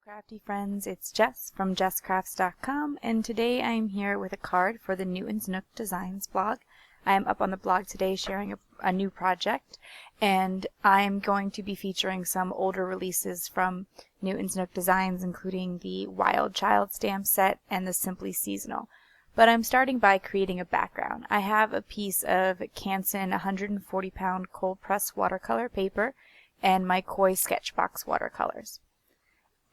Crafty friends, it's Jess from jesscrafts.com, and today I'm here with a card for the Newton's Nook Designs blog. I am up on the blog today sharing a new project, and I'm going to be featuring some older releases from Newton's Nook Designs, including the Wild Child stamp set and the Simply Seasonal. But I'm starting by creating a background. I have a piece of Canson 140-pound cold press watercolor paper and my Koi Sketchbox watercolors.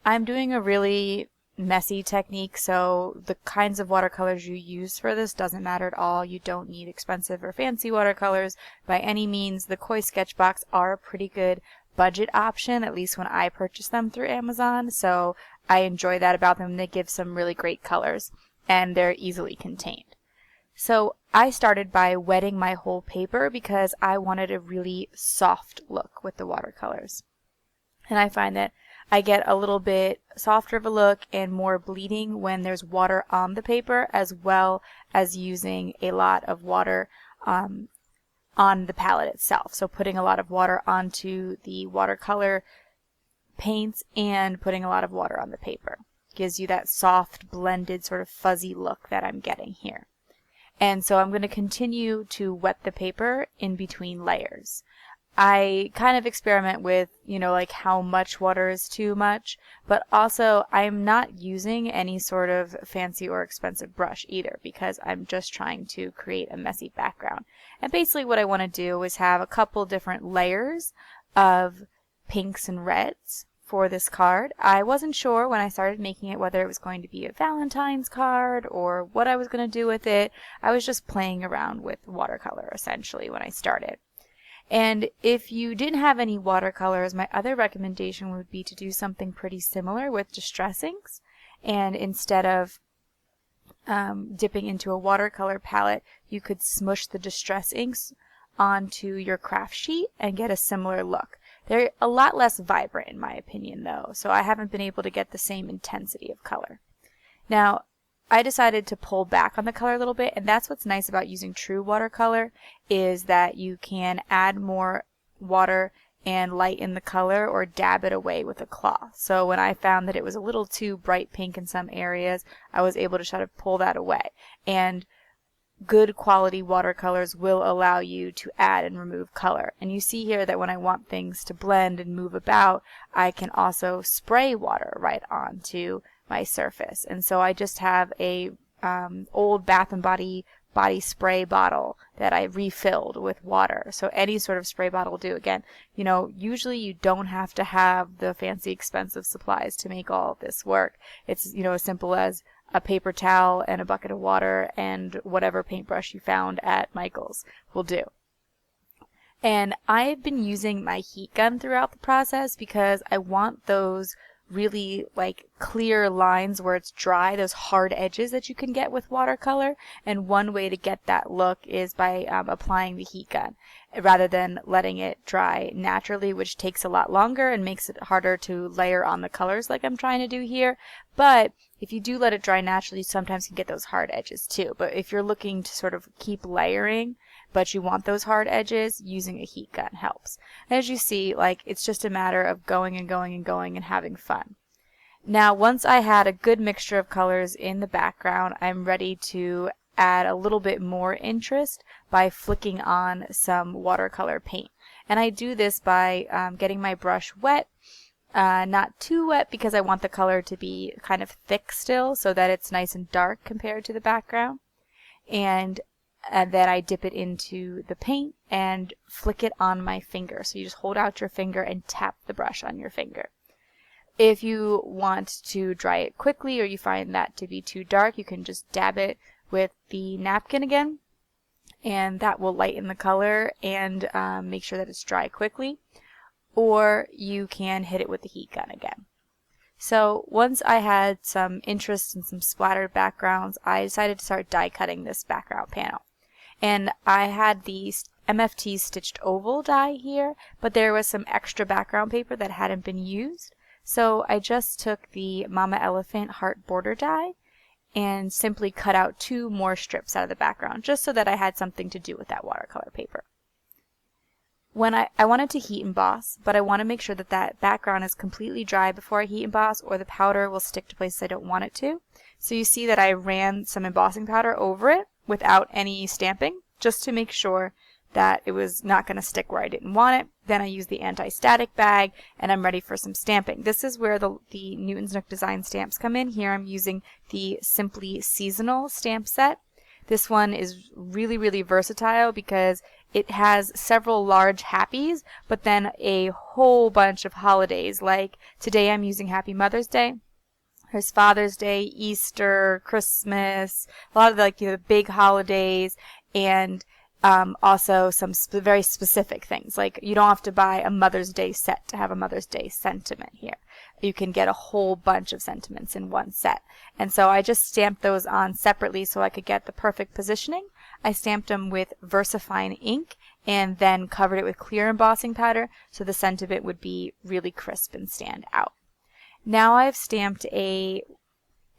I'm doing a really messy technique, so the kinds of watercolors you use for this doesn't matter at all. You don't need expensive or fancy watercolors by any means. The Koi Sketchbox are a pretty good budget option, at least when I purchase them through Amazon, so I enjoy that about them. They give some really great colors, and they're easily contained. So I started by wetting my whole paper because I wanted a really soft look with the watercolors. And I find that I get a little bit softer of a look and more bleeding when there's water on the paper, as well as using a lot of water on the palette itself. So putting a lot of water onto the watercolor paints and putting a lot of water on the paper gives you that soft, blended, sort of fuzzy look that I'm getting here. And so I'm going to continue to wet the paper in between layers. I kind of experiment with, like how much water is too much, but also I'm not using any sort of fancy or expensive brush either because I'm just trying to create a messy background. And basically what I want to do is have a couple different layers of pinks and reds for this card. I wasn't sure when I started making it whether it was going to be a Valentine's card or what I was going to do with it. I was just playing around with watercolor essentially when I started. And if you didn't have any watercolors, my other recommendation would be to do something pretty similar with distress inks. And instead of dipping into a watercolor palette, you could smush the distress inks onto your craft sheet and get a similar look. They're a lot less vibrant in my opinion though, so I haven't been able to get the same intensity of color. Now, I decided to pull back on the color a little bit, and that's what's nice about using true watercolor is that you can add more water and lighten the color or dab it away with a cloth. So when I found that it was a little too bright pink in some areas, I was able to try to pull that away. And good quality watercolors will allow you to add and remove color. And you see here that when I want things to blend and move about, I can also spray water right onto my surface. And so I just have a old Bath and Body spray bottle that I refilled with water. So any sort of spray bottle will do. Again, usually you don't have to have the fancy expensive supplies to make all of this work. It's, as simple as a paper towel and a bucket of water and whatever paintbrush you found at Michael's will do. And I've been using my heat gun throughout the process because I want those really clear lines where it's dry, those hard edges that you can get with watercolor. And one way to get that look is by applying the heat gun rather than letting it dry naturally, which takes a lot longer and makes it harder to layer on the colors like I'm trying to do here. But if you do let it dry naturally, you sometimes can get those hard edges too. But if you're looking to sort of keep layering, but you want those hard edges, using a heat gun helps. As you see, it's just a matter of going and going and going and having fun. Now, once I had a good mixture of colors in the background, I'm ready to add a little bit more interest by flicking on some watercolor paint. And I do this by getting my brush wet, not too wet because I want the color to be kind of thick still so that it's nice and dark compared to the background. And then I dip it into the paint and flick it on my finger. So you just hold out your finger and tap the brush on your finger. If you want to dry it quickly or you find that to be too dark, you can just dab it with the napkin again, and that will lighten the color and make sure that it's dry quickly. Or you can hit it with the heat gun again. So once I had some interest in some splattered backgrounds, I decided to start die cutting this background panel. And I had the MFT stitched oval die here, but there was some extra background paper that hadn't been used. So I just took the Mama Elephant heart border die and simply cut out 2 more strips out of the background, just so that I had something to do with that watercolor paper. when I wanted to heat emboss, but I want to make sure that that background is completely dry before I heat emboss, or the powder will stick to places I don't want it to. So you see that I ran some embossing powder over it without any stamping, just to make sure that it was not going to stick where I didn't want it. Then I use the anti-static bag, and I'm ready for some stamping. This is where the Newton's Nook Design stamps come in. Here I'm using the Simply Seasonal stamp set. This one is really, really versatile because it has several large happies, but then a whole bunch of holidays. Like today I'm using Happy Mother's Day. There's Father's Day, Easter, Christmas, a lot of the big holidays, and also some very specific things. Like you don't have to buy a Mother's Day set to have a Mother's Day sentiment here. You can get a whole bunch of sentiments in one set. And so I just stamped those on separately so I could get the perfect positioning. I stamped them with VersaFine ink and then covered it with clear embossing powder so the sentiment would be really crisp and stand out. Now I've stamped a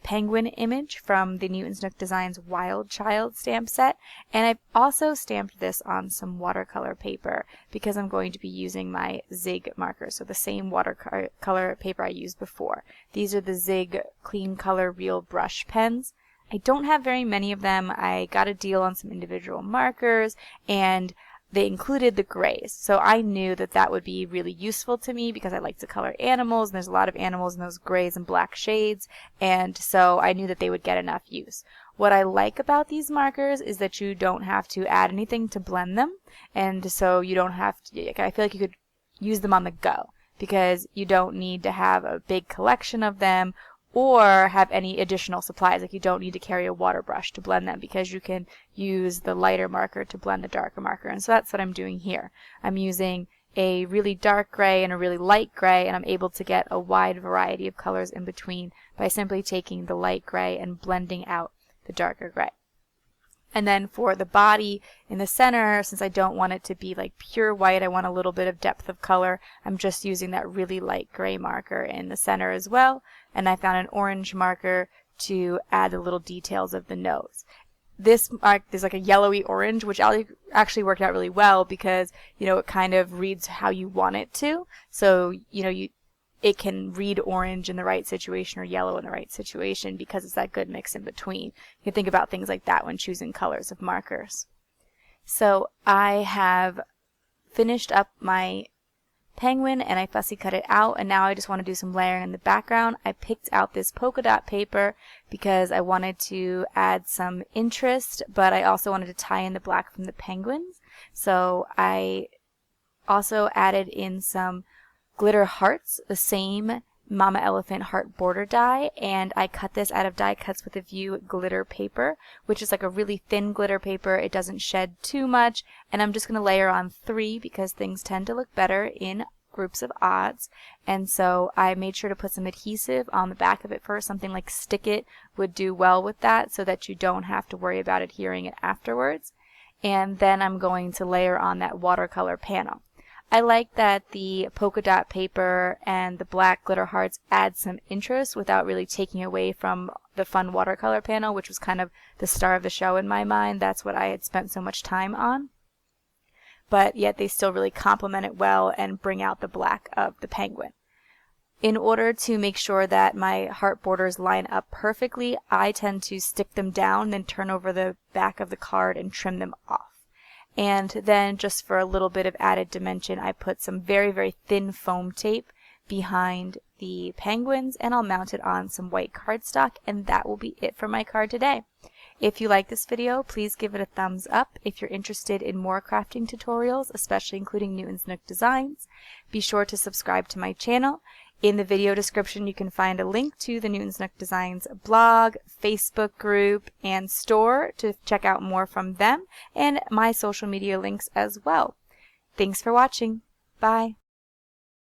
penguin image from the Newton's Nook Designs Wild Child stamp set, and I've also stamped this on some watercolor paper because I'm going to be using my Zig markers, so the same watercolor paper I used before. These are the Zig Clean Color Real Brush pens. I don't have very many of them. I got a deal on some individual markers, and they included the grays, so I knew that that would be really useful to me because I like to color animals, and there's a lot of animals in those grays and black shades, and so I knew that they would get enough use. What I like about these markers is that you don't have to add anything to blend them, and so you don't have to, I feel like you could use them on the go because you don't need to have a big collection of them or have any additional supplies. Like you don't need to carry a water brush to blend them because you can use the lighter marker to blend the darker marker. And so that's what I'm doing here. I'm using a really dark gray and a really light gray, and I'm able to get a wide variety of colors in between by simply taking the light gray and blending out the darker gray. And then for the body in the center, since I don't want it to be like pure white, I want a little bit of depth of color, I'm just using that really light gray marker in the center as well. And I found an orange marker to add the little details of the nose. This mark is like a yellowy orange, which actually worked out really well because, it kind of reads how you want it to. So, it can read orange in the right situation or yellow in the right situation because it's that good mix in between. You can think about things like that when choosing colors of markers. So I have finished up my penguin and I fussy cut it out, and now I just want to do some layering in the background. I picked out this polka dot paper because I wanted to add some interest, but I also wanted to tie in the black from the penguins. So I also added in some glitter hearts, the same Mama Elephant heart border die, and I cut this out of die cuts with a View glitter paper, which is like a really thin glitter paper. It doesn't shed too much, and I'm just going to layer on 3 because things tend to look better in groups of odds. And so I made sure to put some adhesive on the back of it first. Something like Stick It would do well with that so that you don't have to worry about adhering it afterwards. And then I'm going to layer on that watercolor panel. I like that the polka dot paper and the black glitter hearts add some interest without really taking away from the fun watercolor panel, which was kind of the star of the show in my mind. That's what I had spent so much time on. But yet they still really complement it well and bring out the black of the penguin. In order to make sure that my heart borders line up perfectly, I tend to stick them down, then turn over the back of the card and trim them off. And then just for a little bit of added dimension, I put some very, very thin foam tape behind the penguins, and I'll mount it on some white cardstock, and that will be it for my card today. If you like this video, please give it a thumbs up. If you're interested in more crafting tutorials, especially including Newton's Nook Designs, be sure to subscribe to my channel. In the video description, you can find a link to the Newton's Nook Designs blog, Facebook group, and store to check out more from them, and my social media links as well. Thanks for watching. Bye.